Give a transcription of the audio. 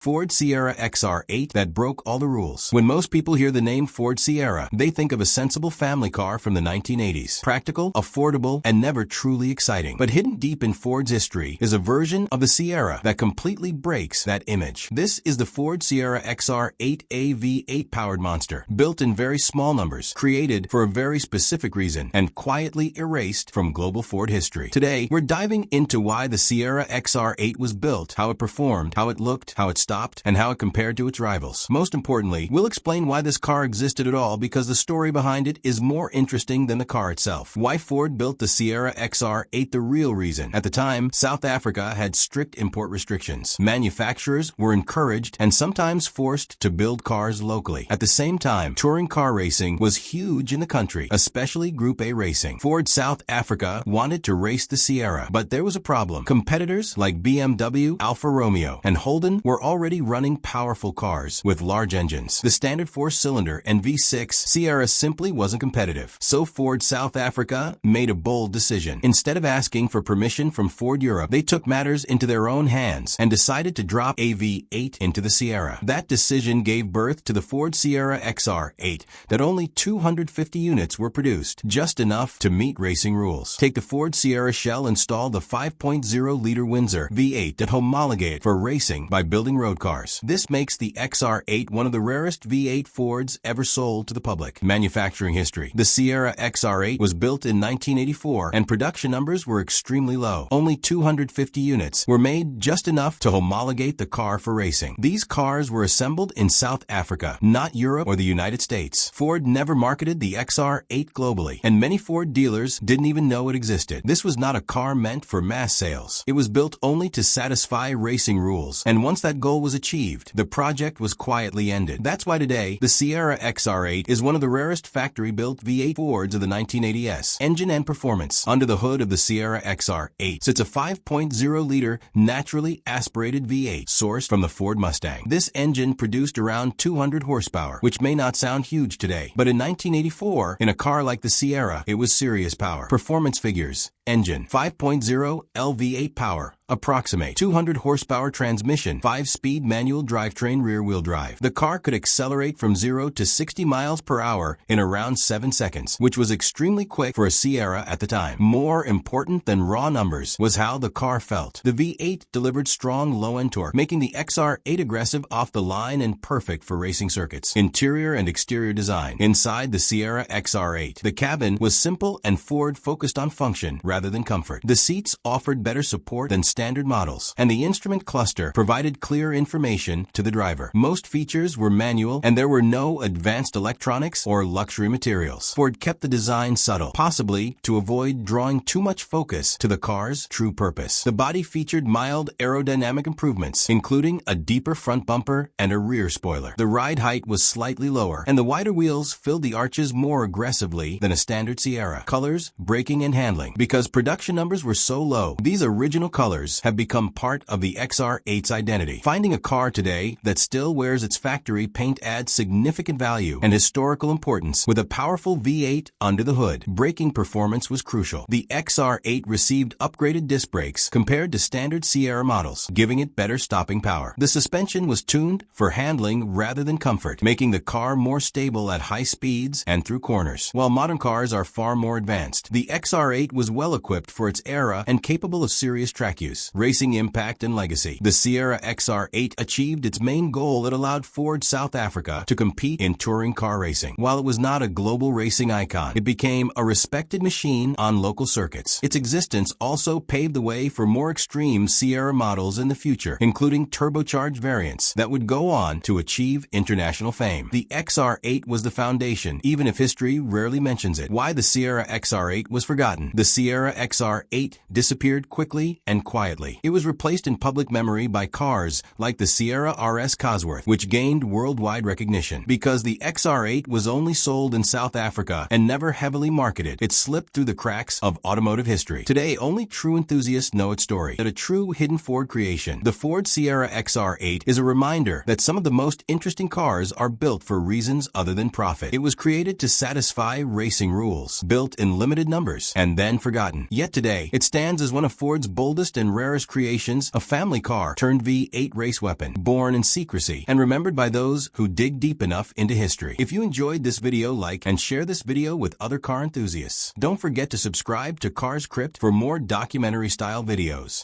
Ford Sierra XR8 that broke all the rules. When most people hear the name Ford Sierra, they think of a sensible family car from the 1980s. Practical, affordable, and never truly exciting. But hidden deep in Ford's history is a version of the Sierra that completely breaks that image. This is the Ford Sierra XR8 AV8 powered monster, built in very small numbers, created for a very specific reason, and quietly erased from global Ford history. Today, we're diving into why the Sierra XR8 was built, how it performed, how it looked, how it stopped, and how it compared to its rivals. Most importantly, we'll explain why this car existed at all, because the story behind it is more interesting than the car itself. Why Ford built the Sierra XR8, the real reason. At the time, South Africa had strict import restrictions. Manufacturers were encouraged and sometimes forced to build cars locally. At the same time, touring car racing was huge in the country, especially Group A racing. Ford South Africa wanted to race the Sierra, but there was a problem. Competitors like BMW, Alfa Romeo, and Holden were already running powerful cars with large engines. The standard 4-cylinder and V6 Sierra simply wasn't competitive. So Ford South Africa made a bold decision. Instead of asking for permission from Ford Europe, they took matters into their own hands and decided to drop AV8 into the Sierra. That decision gave birth to the Ford Sierra XR8 that only 250 units were produced, just enough to meet racing rules. Take the Ford Sierra shell, install the 5.0-liter Windsor V8 and homologate it for racing by building road cars. This makes the XR8 one of the rarest V8 Fords ever sold to the public. Manufacturing history. The Sierra XR8 was built in 1984 and production numbers were extremely low. Only 250 units were made, just enough to homologate the car for racing. These cars were assembled in South Africa, not Europe or the United States. Ford never marketed the XR8 globally, and many Ford dealers didn't even know it existed. This was not a car meant for mass sales. It was built only to satisfy racing rules, and once that goal was achieved, the project was quietly ended. That's why today, the Sierra XR8 is one of the rarest factory-built V8 Fords of the 1980s. Engine and performance. Under the hood of the Sierra XR8 sits a 5.0-liter naturally aspirated V8 sourced from the Ford Mustang. This engine produced around 200 horsepower, which may not sound huge today, but in 1984, in a car like the Sierra, it was serious power. Performance figures. Engine 5.0 LV8 power, approximate 200 horsepower transmission, 5-speed manual drivetrain rear-wheel drive. The car could accelerate from 0 to 60 miles per hour in around 7 seconds, which was extremely quick for a Sierra at the time. More important than raw numbers was how the car felt. The V8 delivered strong low-end torque, making the XR8 aggressive off the line and perfect for racing circuits. Interior and exterior design. Inside the Sierra XR8, the cabin was simple and Ford focused on function rather than comfort. The seats offered better support than standard models, and the instrument cluster provided clear information to the driver. Most features were manual, and there were no advanced electronics or luxury materials. Ford kept the design subtle, possibly to avoid drawing too much focus to the car's true purpose. The body featured mild aerodynamic improvements, including a deeper front bumper and a rear spoiler. The ride height was slightly lower, and the wider wheels filled the arches more aggressively than a standard Sierra. Colors, braking, and handling. Because production numbers were so low, these original colors have become part of the XR8's identity. Finding a car today that still wears its factory paint adds significant value and historical importance. With a powerful V8 under the hood, braking performance was crucial. The XR8 received upgraded disc brakes compared to standard Sierra models, giving it better stopping power. The suspension was tuned for handling rather than comfort, making the car more stable at high speeds and through corners. While modern cars are far more advanced, the XR8 was well equipped for its era and capable of serious track use. Racing impact and legacy. The Sierra XR8 achieved its main goal. It allowed Ford South Africa to compete in touring car racing. While it was not a global racing icon, it became a respected machine on local circuits. Its existence also paved the way for more extreme Sierra models in the future, including turbocharged variants that would go on to achieve international fame. The XR8 was the foundation, even if history rarely mentions it. Why the Sierra XR8 was forgotten. The Sierra XR8 disappeared quickly and quietly. It was replaced in public memory by cars like the Sierra RS Cosworth, which gained worldwide recognition. Because the XR8 was only sold in South Africa and never heavily marketed, it slipped through the cracks of automotive history. Today, only true enthusiasts know its story. That a true hidden Ford creation, the Ford Sierra XR8 is a reminder that some of the most interesting cars are built for reasons other than profit. It was created to satisfy racing rules, built in limited numbers, and then forgotten. Yet today, it stands as one of Ford's boldest and and rarest creations, a family car turned V8 race weapon, born in secrecy and remembered by those who dig deep enough into history. If you enjoyed this video, like and share this video with other car enthusiasts. Don't forget to subscribe to Crypt for more documentary-style videos.